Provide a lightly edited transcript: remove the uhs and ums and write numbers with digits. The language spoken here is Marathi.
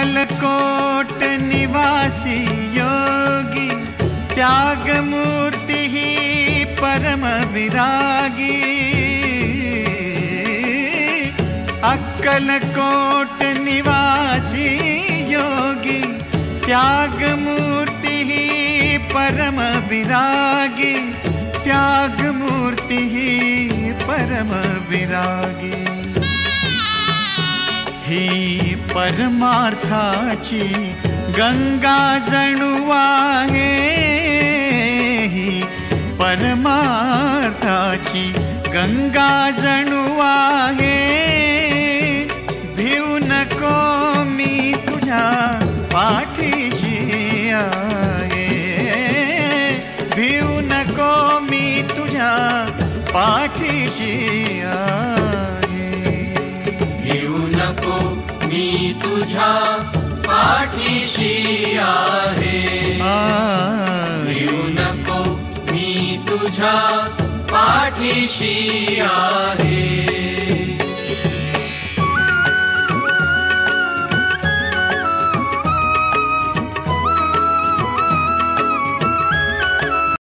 अक्कलकोट निवासी योगी, त्यागमूर्ति ही परम विरागी। अक्कलकोट निवासी योगी, त्यागमूर्ति ही परम विरागी। त्यागमूर्ति ही परम विरागी। ही परमार्थाची गंगा जणू आहे, ही परमार्थाची गंगा जणू आहे। भिऊ नको मी तुझ्या पाठीशी आहे, भिऊ नको मी तुझ्या पाठीशी आहे। भिऊ नको मी तुझ्या पाठीशी आहे, भिऊ नको मी तुझ्या पाठीशी आहे।